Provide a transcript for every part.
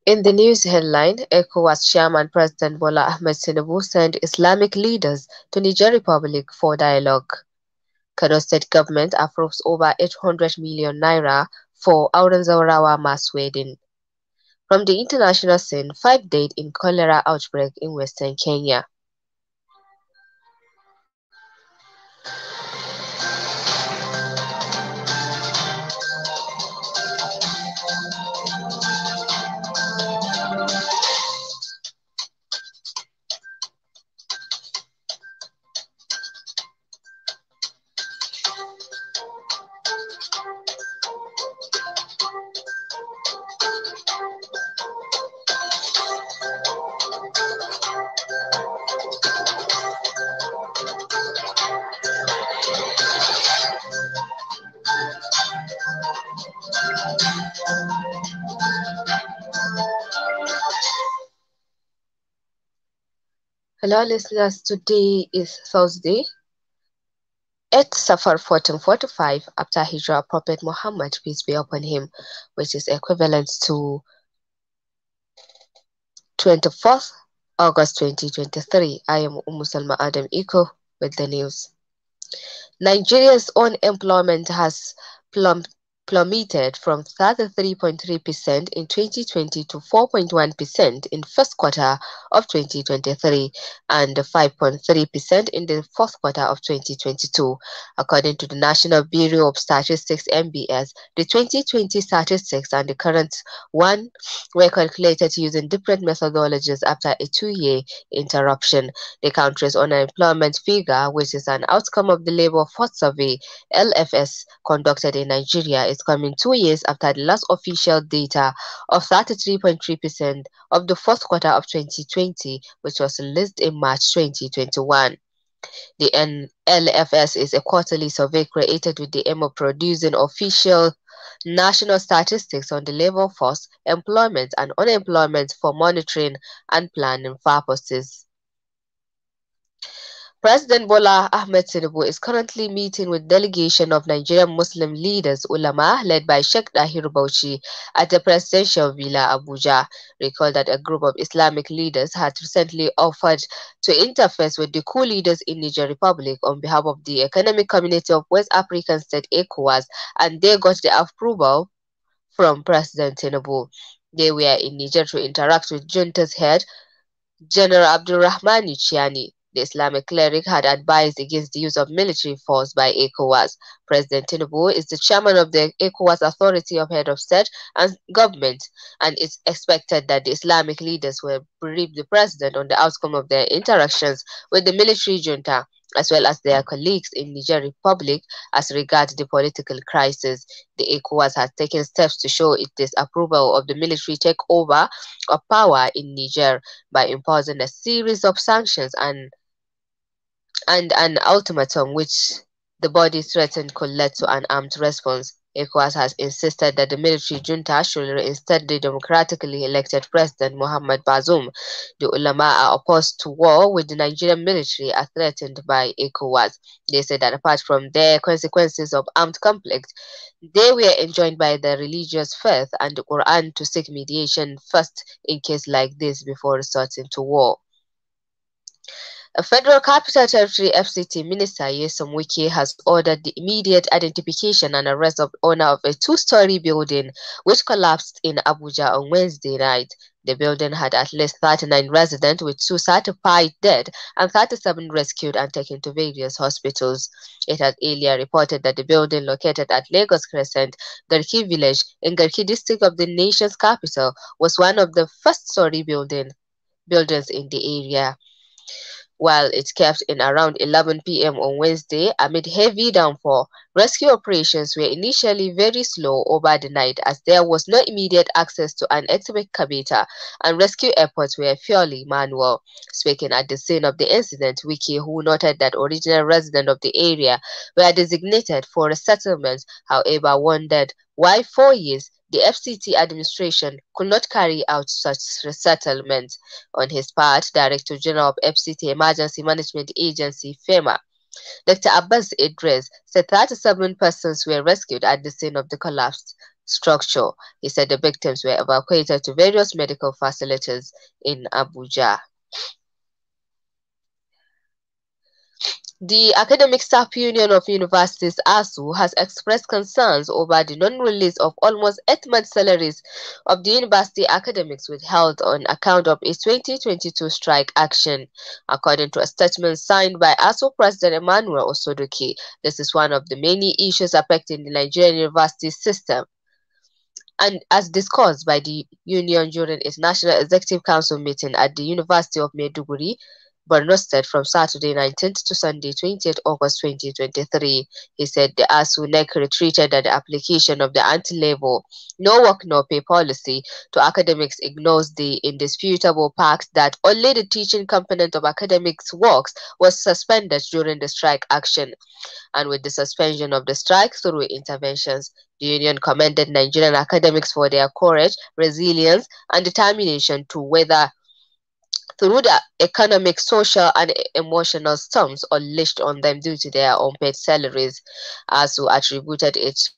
In the news headline, ECOWAS Chairman President Bola Ahmed Tinubu sent Islamic leaders to Niger Republic for dialogue. Kano State government approves over 800 million naira for Auren Zawarawa mass wedding. From the international scene, 5 dead in cholera outbreak in western Kenya. Hello listeners, today is Thursday, 8th Safar 1445 after Hijrah Prophet Muhammad, peace be upon him, which is equivalent to 24th August 2023. I am Salma Adam Iko with the news. Nigeria's unemployment has plummeted from 33.3% in 2020 to 4.1% in first quarter of 2023 and 5.3% in the fourth quarter of 2022. According to the National Bureau of Statistics (NBS), the 2020 statistics and the current one were calculated using different methodologies after a 2-year interruption. The country's unemployment figure, which is an outcome of the Labor Force Survey (LFS) conducted in Nigeria, is coming 2 years after the last official data of 33.3% of the fourth quarter of 2020, which was released in March 2021. The LFS is a quarterly survey created with the aim of producing official national statistics on the labor force, employment and unemployment for monitoring and planning purposes. President Bola Ahmed Tinubu is currently meeting with delegation of Nigerian Muslim leaders ulama led by Sheikh Dahir Bauchi at the presidential villa Abuja. Recall that a group of Islamic leaders had recently offered to interface with the coup leaders in Niger Republic on behalf of the Economic Community of West African State ECOWAS, and they got the approval from President Tinubu. They were in Niger to interact with junta's head, General Abdulrahman Chiani. The Islamic cleric had advised against the use of military force by ECOWAS. President Tinubu is the chairman of the ECOWAS Authority of Head of State and Government, and it's expected that the Islamic leaders will brief the president on the outcome of their interactions with the military junta, as well as their colleagues in Niger Republic as regards the political crisis. The ECOWAS has taken steps to show its disapproval of the military takeover of power in Niger by imposing a series of sanctions and an ultimatum which the body threatened could lead to an armed response. ECOWAS has insisted that the military junta should reinstate the democratically elected President Mohamed Bazoum. The ulama are opposed to war with the Nigerian military as threatened by ECOWAS. They said that apart from their consequences of armed conflict, they were enjoined by the religious faith and the Quran to seek mediation first in case like this before resorting to war. A Federal Capital Territory (FCT) Minister Nyesom Wike has ordered the immediate identification and arrest of the owner of a 2-story building which collapsed in Abuja on Wednesday night. The building had at least 39 residents, with 2 certified dead and 37 rescued and taken to various hospitals. It had earlier reported that the building located at Lagos Crescent, Garki village, in Garki district of the nation's capital, was one of the first-story buildings in the area. while it kept in around 11 p.m. on Wednesday amid heavy downpour. Rescue operations were initially very slow over the night as there was no immediate access to an excavator and rescue efforts were purely manual. Speaking at the scene of the incident, Wiki, who noted that original residents of the area were designated for resettlement, however, wondered why 4 years the FCT administration could not carry out such resettlement. On his part, Director General of FCT Emergency Management Agency (FEMA), Dr. Abbas Idris, said 37 persons were rescued at the scene of the collapsed structure. He said the victims were evacuated to various medical facilities in Abuja. The Academic Staff Union of Universities (ASU) has expressed concerns over the non-release of almost 8 month salaries of the university academics withheld on account of its 2022 strike action. According to a statement signed by ASU President Emmanuel Osodoke, this is one of the many issues affecting the Nigerian university system. And as discussed by the union during its National Executive Council meeting at the University of Maiduguri, Borno State from Saturday 19th to Sunday 20th August 2023. He said the ASU-NEC retreated at the application of the anti-labor no work no pay policy to academics ignores the indisputable fact that only the teaching component of academics works was suspended during the strike action. And with the suspension of the strike through interventions, the union commended Nigerian academics for their courage, resilience, and determination to weather through the economic, social, and emotional storms unleashed on them due to their unpaid salaries. ASU attributed its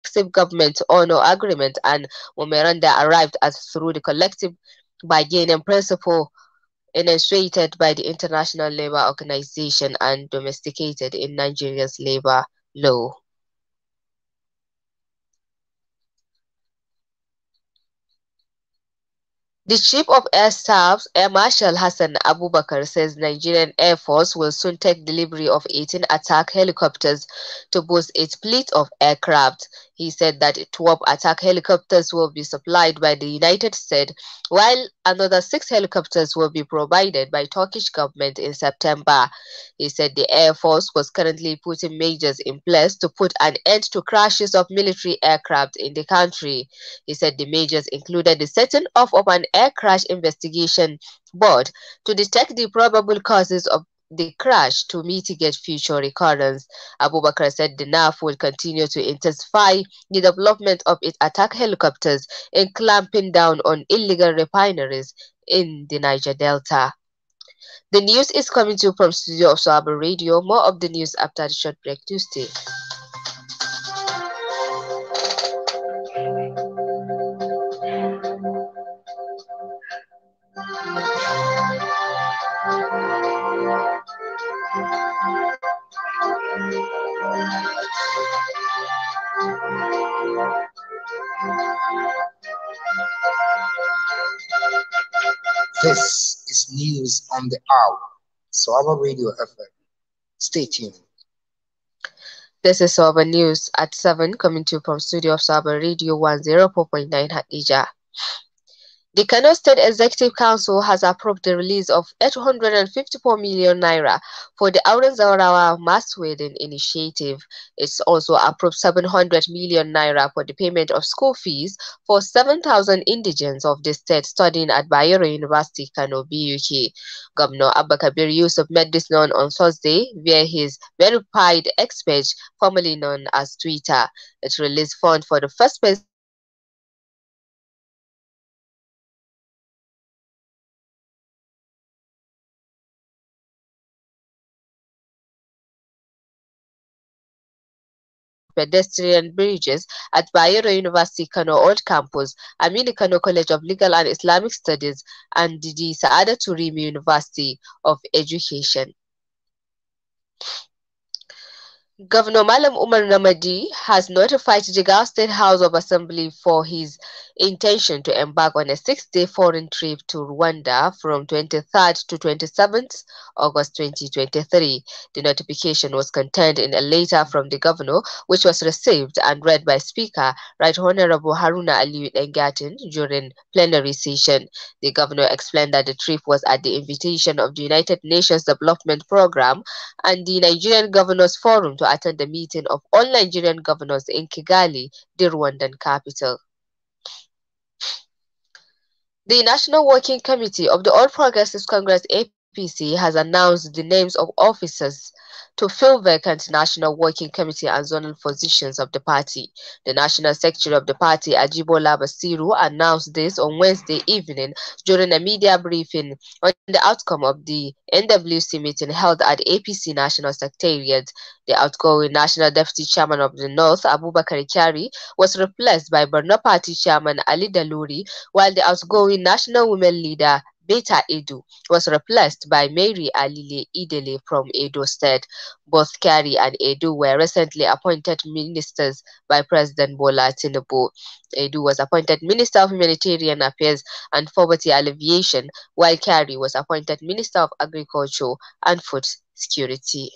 collective government honor agreement and memoranda arrived as through the collective bargaining principle enunciated by the International Labour Organization and domesticated in Nigeria's labor law. The Chief of Air Staff, Air Marshal Hassan Abubakar, says Nigerian Air Force will soon take delivery of 18 attack helicopters to boost its fleet of aircraft. He said that 12 attack helicopters will be supplied by the United States, while another 6 helicopters will be provided by Turkish government in September. He said the Air Force was currently putting measures in place to put an end to crashes of military aircraft in the country. He said the measures included the setting up of an air crash investigation board to detect the probable causes of the crash to mitigate future recurrence. Abubakar said the NAF will continue to intensify the development of its attack helicopters in clamping down on illegal refineries in the Niger Delta. The news is coming to you from studio of Sawaba Radio. More of the news after the short break Tuesday. This is news on the hour. Sawaba Radio FM. Stay tuned. This is Sawaba News at 7 coming to you from studio of Sawaba Radio 104.9 Hadija. The Kano State Executive Council has approved the release of 854 million naira for the Auren Zawarawa Mass Wedding Initiative. It's also approved 700 million naira for the payment of school fees for 7,000 indigents of the state studying at Bayero University, Kano, BUK. Governor Abba Kabir Yusuf made this known on Thursday via his verified X page, formerly known as Twitter. It released funds for the first phase pedestrian bridges at Bayero University Kano Old Campus, Aminu Kano College of Legal and Islamic Studies, and the Saada Turimi University of Education. Governor Malam Umar Namadi has notified Jigawa State House of Assembly for his intention to embark on a 6-day foreign trip to Rwanda from 23rd to 27th August 2023. The notification was contained in a letter from the governor, which was received and read by Speaker Right Honorable Haruna Aliyu Dengatin during plenary session. The governor explained that the trip was at the invitation of the United Nations Development Programme and the Nigerian Governors Forum to attend the meeting of all Nigerian governors in Kigali, the Rwandan capital. The National Working Committee of the All Progressives Congress (APC) has announced the names of officers to fill vacant National Working Committee and zonal positions of the party. The National Secretary of the party, Ajibola Basiru, announced this on Wednesday evening during a media briefing on the outcome of the NWC meeting held at APC National Secretariat. The outgoing National Deputy Chairman of the North, Abubakar Kyari, was replaced by Borno Party Chairman Ali Daluri, while the outgoing National Women Leader Beta Edu was replaced by Mary Alile Idele from Edo State. Both Kari and Edu were recently appointed ministers by President Bola Tinubu. Edu was appointed Minister of Humanitarian Affairs and Poverty Alleviation, while Kari was appointed Minister of Agriculture and Food Security.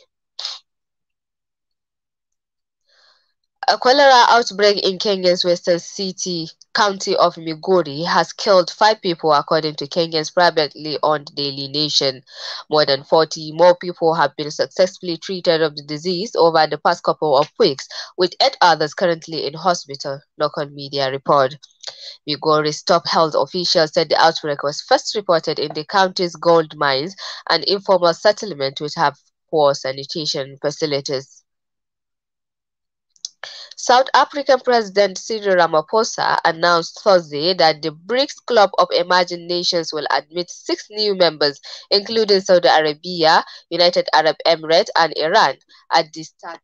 A cholera outbreak in Kenya's western city county of Migori has killed 5 people, according to Kenya's privately owned Daily Nation. More than 40 more people have been successfully treated of the disease over the past couple of weeks, with 8 others currently in hospital, local media report. Migori's top health officials said the outbreak was first reported in the county's gold mines and informal settlement, which have poor sanitation facilities. South African President Cyril Ramaphosa announced Thursday that the BRICS Club of Emerging Nations will admit 6 new members, including Saudi Arabia, United Arab Emirates, and Iran, at the start